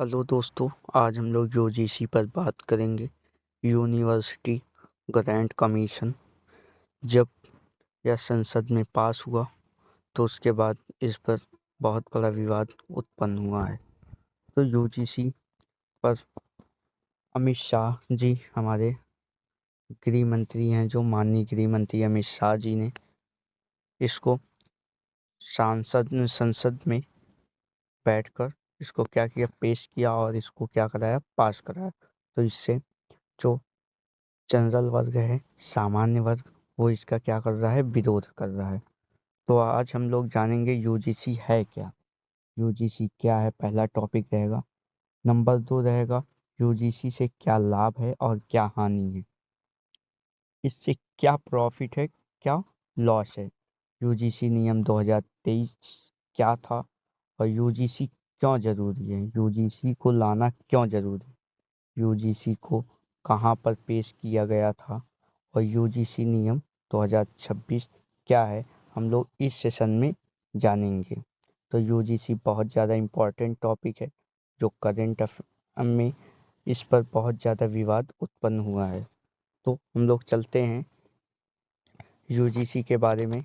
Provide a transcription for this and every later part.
Hello दोस्तों, आज हम लोग यूजीसी पर बात करेंगे। यूनिवर्सिटी ग्रांट कमीशन जब यह संसद में पास हुआ तो उसके बाद इस पर बहुत बड़ा विवाद उत्पन्न हुआ है। तो यूजीसी पर अमित शाह जी हमारे गृह मंत्री हैं, जो माननीय गृह मंत्री अमित शाह जी ने इसको संसद में बैठकर इसको क्या किया, पेश किया और इसको क्या कराया, पास कराया। तो इससे जो जनरल वर्ग है, सामान्य वर्ग, वो इसका क्या कर रहा है, विरोध कर रहा है। तो आज हम लोग जानेंगे यूजीसी है क्या, यूजीसी क्या है, पहला टॉपिक रहेगा। नंबर 2 रहेगा यूजीसी से क्या लाभ है और क्या हानि है, इससे क्या प्रॉफिट है, क्या लॉस है, यूजीसी नियम 2023 क्या था और यूजीसी क्यों जरूरी है, यूजीसी को लाना क्यों जरूरी है, यूजीसी को कहाँ पर पेश किया गया था और यूजीसी नियम 2026 क्या है, हम लोग इस सेशन में जानेंगे। तो यूजीसी बहुत ज़्यादा इम्पोर्टेंट टॉपिक है, जो करंट अफेयर में इस पर बहुत ज़्यादा विवाद उत्पन्न हुआ है। तो हम लोग चलते हैं यूजीसी के बारे में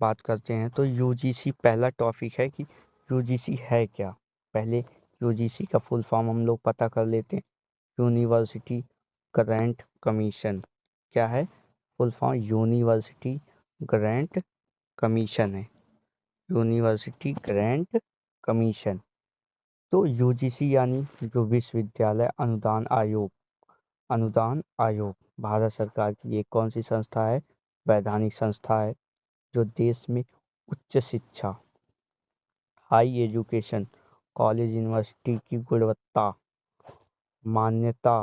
बात करते हैं। तो यूजीसी पहला टॉपिक है कि यूजीसी है क्या। पहले यूजीसी का फुल फॉर्म हम लोग पता कर लेते हैं। यूनिवर्सिटी ग्रांट कमीशन क्या है, full form university grant commission है, यूनिवर्सिटी ग्रांट कमीशन। तो यूजीसी यानी जो विश्वविद्यालय अनुदान आयोग भारत सरकार की एक कौन सी संस्था है, वैधानिक संस्था है, जो देश में उच्च शिक्षा, हाई एजुकेशन, कॉलेज यूनिवर्सिटी की गुणवत्ता, मान्यता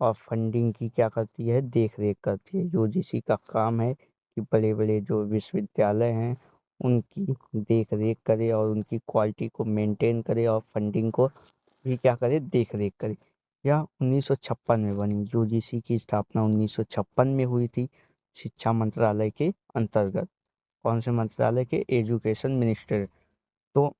और फंडिंग की क्या करती है, देख रेख करती है। यूजीसी का काम है कि बड़े बड़े जो विश्वविद्यालय हैं उनकी देख रेख करे और उनकी क्वालिटी को मेंटेन करे और फंडिंग को भी क्या करे, देख रेख करे। यह 1956 में बनी। यूजीसी की स्थापना 1956 में हुई थी, शिक्षा मंत्रालय के अंतर्गत। कौन से मंत्रालय के, एजुकेशन मिनिस्टर। तो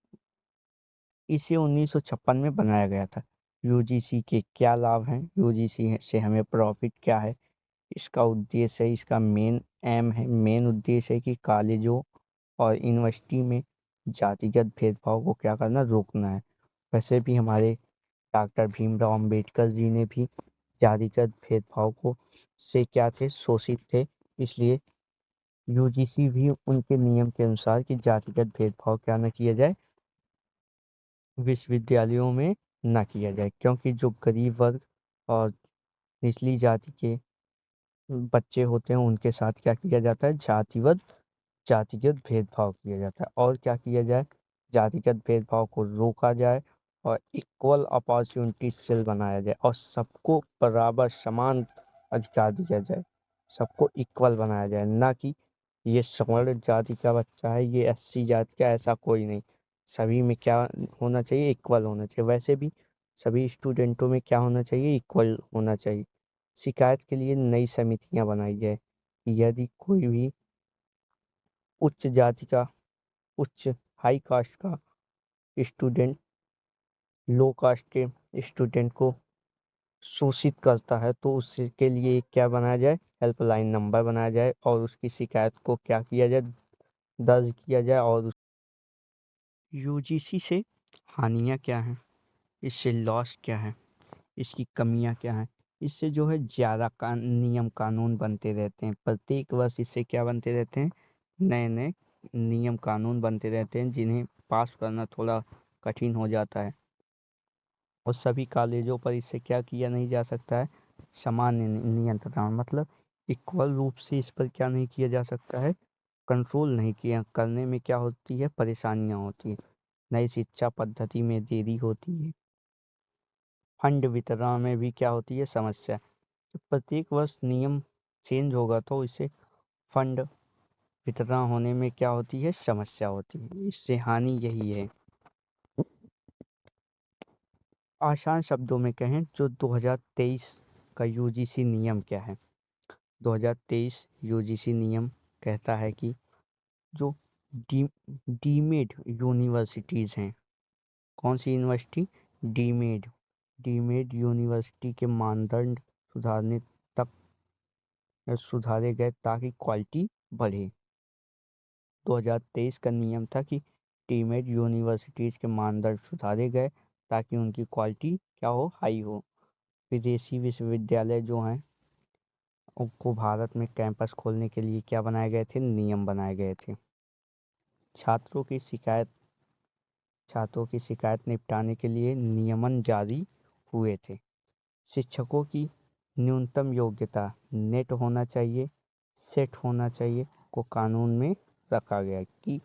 इसे 1956 में बनाया गया था। यूजीसी के क्या लाभ हैं, यूजीसी से हमें प्रॉफिट क्या है, इसका उद्देश्य है, इसका मेन एम है, मेन उद्देश्य है कि कॉलेजों और यूनिवर्सिटी में जातिगत भेदभाव को क्या करना, रोकना है। वैसे भी हमारे डॉक्टर भीमराव अंबेडकर जी ने भी जातिगत भेदभाव को से क्या थे, शोषित थे। इसलिए यूजीसी भी उनके नियम के अनुसार कि जातिगत भेदभाव क्या न किया जाए, विश्वविद्यालयों में ना किया जाए, क्योंकि जो गरीब वर्ग और निचली जाति के बच्चे होते हैं उनके साथ क्या किया जाता है, जातिगत भेदभाव किया जाता है। और क्या किया जाए, जातिगत भेदभाव को रोका जाए और इक्वल अपॉर्चुनिटी सेल बनाया जाए और सबको बराबर समान अधिकार दिया जाए, सबको इक्वल बनाया जाए। ना कि ये सवर्ण जाति का बच्चा है, ये एससी जाति का, ऐसा कोई नहीं। सभी में क्या होना चाहिए, इक्वल होना चाहिए। वैसे भी सभी स्टूडेंटों में क्या होना चाहिए, इक्वल होना चाहिए। शिकायत के लिए नई समितियां बनाई जाए। यदि कोई भी उच्च जाति का, उच्च हाई कास्ट का स्टूडेंट लो कास्ट के स्टूडेंट को शोषित करता है तो उसके लिए क्या बनाया जाए, हेल्पलाइन नंबर बनाया जाए और उसकी शिकायत को क्या किया जाए, दर्ज किया जाए। और यूजीसी से हानियां क्या हैं, इससे लॉस क्या है, इसकी कमियां क्या हैं। इससे जो है ज़्यादा नियम कानून बनते रहते हैं। प्रत्येक वर्ष इससे क्या बनते रहते हैं, नए नए नियम कानून बनते रहते हैं, जिन्हें पास करना थोड़ा कठिन हो जाता है। और सभी कॉलेजों पर इससे क्या किया नहीं जा सकता है, सामान्य नियंत्रण, मतलब इक्वल रूप से इस पर क्या नहीं किया जा सकता है, कंट्रोल नहीं किया करने में क्या होती है, परेशानियां होती है। नई शिक्षा पद्धति में देरी होती है, फंड वितरण में भी क्या होती है, समस्या। तो प्रत्येक वर्ष नियम चेंज होगा तो इससे फंड वितरण होने में क्या होती है, समस्या होती है। इससे हानि यही है। आसान शब्दों में कहें, जो 2023 का यूजीसी नियम क्या है। 2023 यूजीसी नियम कहता है कि जो डी डीमेड यूनिवर्सिटीज़ हैं, कौन सी यूनिवर्सिटी, डीमेड डीमेड यूनिवर्सिटी के मानदंड सुधारने तक सुधारे गए ताकि क्वालिटी बढ़े। 2023 का नियम था कि डीमेड यूनिवर्सिटीज के मानदंड सुधारे गए ताकि उनकी क्वालिटी क्या हो, हाई हो। विदेशी विश्वविद्यालय जो हैं उनको भारत में कैंपस खोलने के लिए क्या बनाए गए थे, नियम बनाए गए थे। छात्रों की शिकायत निपटाने के लिए नियमन जारी हुए थे। शिक्षकों की न्यूनतम योग्यता नेट होना चाहिए, सेट होना चाहिए को कानून में रखा गया कि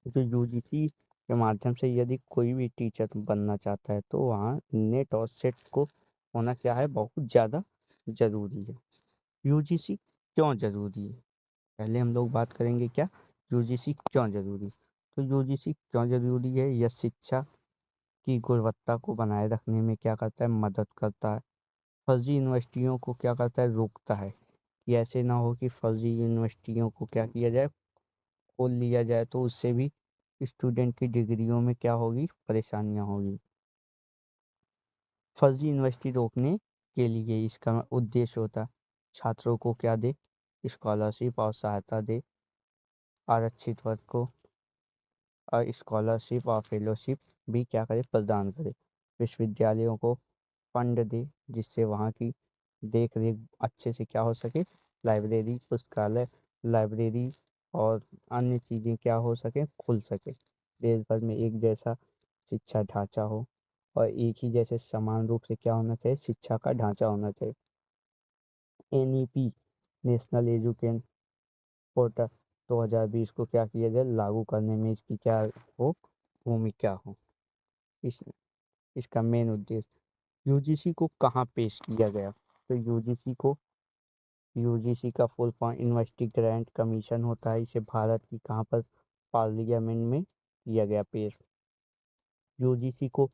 जो यूजीसी के माध्यम से यदि कोई भी टीचर बनना चाहता है तो वहाँ नेट और सेट को होना क्या है, बहुत ज़्यादा ज़रूरी है। यूजीसी क्यों ज़रूरी है, पहले हम लोग बात करेंगे क्या यूजीसी क्यों ज़रूरी। तो यूजीसी क्यों ज़रूरी है, यह शिक्षा की गुणवत्ता को बनाए रखने में क्या करता है, मदद करता है। फर्जी यूनिवर्सिटियों को क्या करता है, रोकता है कि ऐसे ना हो कि फर्जी यूनिवर्सिटियों को क्या किया जाए, खोल लिया जाए तो उससे भी स्टूडेंट की डिग्रियों में क्या होगी, परेशानियां होगी। फर्जी यूनिवर्सिटी रोकने के लिए इसका उद्देश्य होता है छात्रों को क्या दे, स्कॉलरशिप और सहायता दे, आरक्षित वर्ग को और स्कॉलरशिप और फेलोशिप भी क्या करे, प्रदान करे। विश्वविद्यालयों को फंड दे जिससे वहाँ की देख रेख अच्छे से क्या हो सके, लाइब्रेरी, पुस्तकालय, लाइब्रेरी और अन्य चीज़ें क्या हो सके, खुल सके। देश भर में एक जैसा शिक्षा ढांचा हो और एक ही जैसे समान रूप से क्या होना चाहिए, शिक्षा का ढांचा होना चाहिए। एनईपी नेशनल एजुकेशन पोर्टल 2020 को क्या किया जाए, लागू करने में इसकी क्या हो, भूमिका हो। इस इसका मेन उद्देश्य यूजीसी को कहाँ पेश किया गया, तो यूजीसी का full form university grant commission होता है। इसे भारत की कहाँ पर, पार्लियामेंट में किया गया पेश। यूजीसी को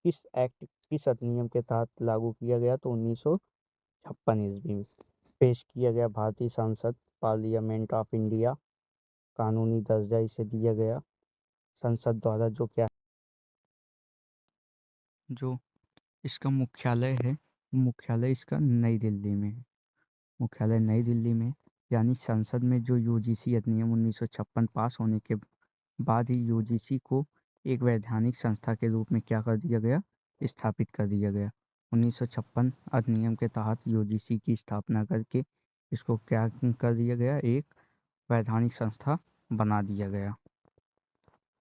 किस अधिनियम के तहत लागू किया गया, तो 1956 ईस्वी में पेश किया गया। भारतीय संसद, पार्लियामेंट ऑफ इंडिया, कानूनी दर्जा इसे दिया गया संसद द्वारा। जो इसका मुख्यालय है, मुख्यालय इसका नई दिल्ली में है। मुख्यालय नई दिल्ली में, यानी संसद में जो यूजीसी अधिनियम 1956 पास होने के बाद ही यूजीसी को एक वैधानिक संस्था के रूप में क्या कर दिया गया, स्थापित कर दिया गया। 1956 अधिनियम के तहत यूजीसी की स्थापना करके इसको क्या कर दिया गया, एक वैधानिक संस्था बना दिया गया।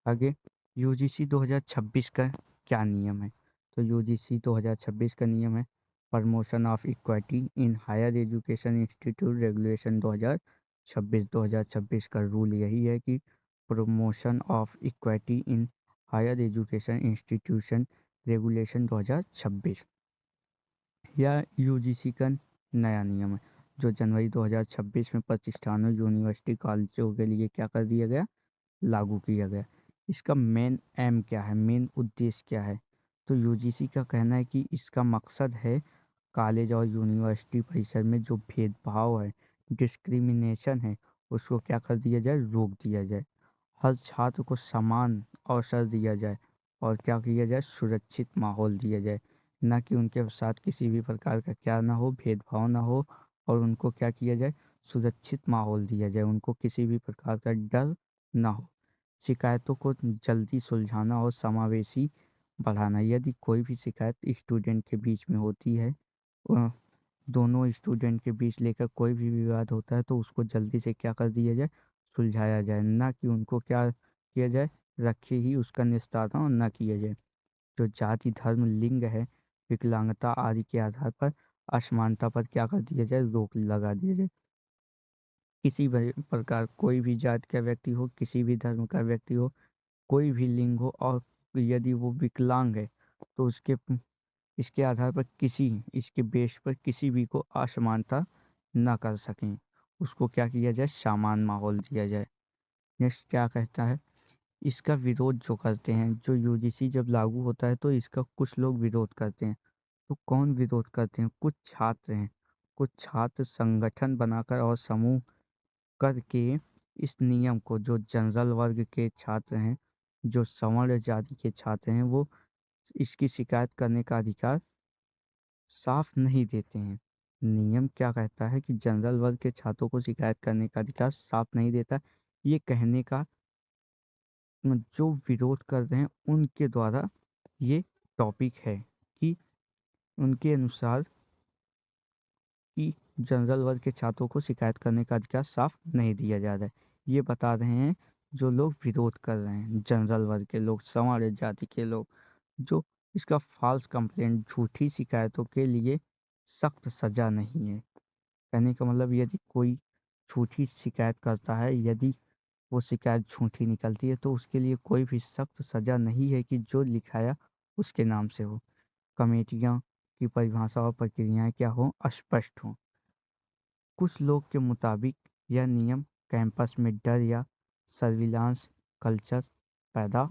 आगे यूजीसी 2026 का क्या नियम है, तो यूजीसी 2026 का नियम है promotion of equity in higher education institute regulation 2026 का रूल यही है कि promotion of equity in higher education institution regulation 2026 या यूजीसी का नया नियम है जो जनवरी 2026 में प्रतिष्ठानों, यूनिवर्सिटी, कॉलेजों के लिए क्या कर दिया गया, लागू किया गया। इसका मेन एम क्या है, मेन उद्देश्य क्या है, तो यूजीसी का कहना है कि इसका मकसद है कॉलेज और यूनिवर्सिटी परिसर में जो भेदभाव है, डिस्क्रिमिनेशन है, उसको क्या कर दिया जाए, रोक दिया जाए। हर छात्र को समान अवसर दिया जाए और क्या किया जाए, सुरक्षित माहौल दिया जाए, ना कि उनके साथ किसी भी प्रकार का क्या ना हो, भेदभाव ना हो, और उनको क्या किया जाए, सुरक्षित माहौल दिया जाए, उनको किसी भी प्रकार का डर ना हो। शिकायतों को जल्दी सुलझाना और समावेशी बढ़ाना। यदि कोई भी शिकायत स्टूडेंट के बीच में होती है, दोनों स्टूडेंट के बीच लेकर कोई भी विवाद होता है तो उसको जल्दी से क्या कर दिया जाए, सुलझाया जाए, ना कि उनको क्या किया जाए, रखे ही उसका निस्तारण ना किया जाए। जो जाति, धर्म, लिंग है, विकलांगता आदि के आधार पर असमानता पर क्या कर दिया जाए, रोक लगा दिया जाए। किसी भी प्रकार कोई भी जाति का व्यक्ति हो, किसी भी धर्म का व्यक्ति हो, कोई भी लिंग हो, और यदि वो विकलांग है तो इसके आधार पर इसके बेस पर किसी भी को असमानता ना कर सकें, उसको क्या किया जाए, समान माहौल दिया जाए। नेक्स्ट क्या कहता है, इसका विरोध जो करते हैं, जो यूजीसी जब लागू होता है तो इसका कुछ लोग विरोध करते हैं। तो कौन विरोध करते हैं, कुछ छात्र हैं, कुछ छात्र संगठन बनाकर और समूह करके इस नियम को, जो जनरल वर्ग के छात्र हैं, जो सवर्ण जाति के छात्र हैं, वो इसकी शिकायत करने का अधिकार साफ नहीं देते हैं। नियम क्या कहता है कि जनरल वर्ग के छात्रों को शिकायत करने का अधिकार साफ नहीं देता। ये कहने का जो विरोध कर रहे हैं उनके द्वारा ये टॉपिक है कि उनके अनुसार कि जनरल वर्ग के छात्रों को शिकायत करने का अधिकार साफ नहीं दिया जा रहा है। ये बता रहे हैं जो लोग विरोध कर रहे हैं, जनरल वर्ग के लोग, समाज जाति के लोग, जो इसका फॉल्स कंप्लेंट, झूठी शिकायतों के लिए सख्त सजा नहीं है। कहने का मतलब यदि कोई झूठी शिकायत करता है, यदि वो शिकायत झूठी निकलती है तो उसके लिए कोई भी सख्त सजा नहीं है कि जो लिखाया उसके नाम से हो। कमेटियां की परिभाषा और प्रक्रियाएं क्या हो, अस्पष्ट हो। कुछ लोग के मुताबिक यह नियम कैंपस में डर या सर्विलांस कल्चर पैदा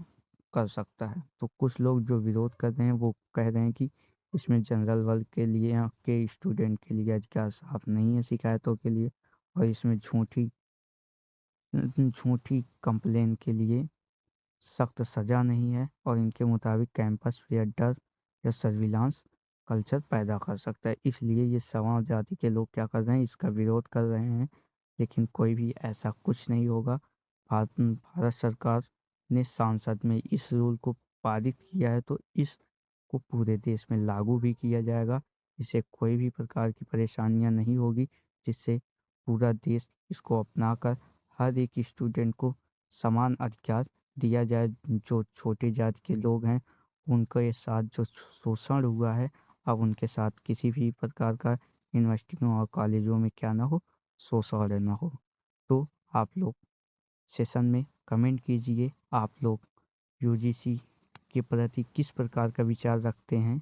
कर सकता है। तो कुछ लोग जो विरोध कर रहे हैं वो कह रहे हैं कि इसमें जनरल वर्ग के लिए के स्टूडेंट के लिए अधिकार साफ नहीं है शिकायतों के लिए, और इसमें झूठी झूठी कंप्लेन के लिए सख्त सजा नहीं है, और इनके मुताबिक कैंपस फेयर डर या सर्विलांस कल्चर पैदा कर सकता है। इसलिए ये समाज जाति के लोग क्या कर रहे हैं, इसका विरोध कर रहे हैं। लेकिन कोई भी ऐसा कुछ नहीं होगा। भारत सरकार ने संसद में इस रूल को पारित किया है, तो इसको पूरे देश में लागू भी किया जाएगा। इससे कोई भी प्रकार की परेशानियां नहीं होगी, जिससे पूरा देश इसको अपनाकर हर एक स्टूडेंट को समान अधिकार दिया जाए। जो छोटी जाति के लोग हैं उनके साथ जो शोषण हुआ है, अब उनके साथ किसी भी प्रकार का यूनिवर्सिटियों और कॉलेजों में क्या ना हो, शोषण ना हो। तो आप लोग सेशन में कमेंट कीजिए, आप लोग यूजीसी के प्रति किस प्रकार का विचार रखते हैं।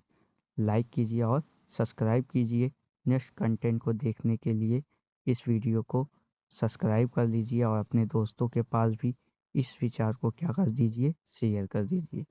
लाइक कीजिए और सब्सक्राइब कीजिए। नेक्स्ट कंटेंट को देखने के लिए इस वीडियो को सब्सक्राइब कर लीजिए और अपने दोस्तों के पास भी इस विचार को क्या कर दीजिए, शेयर कर दीजिए।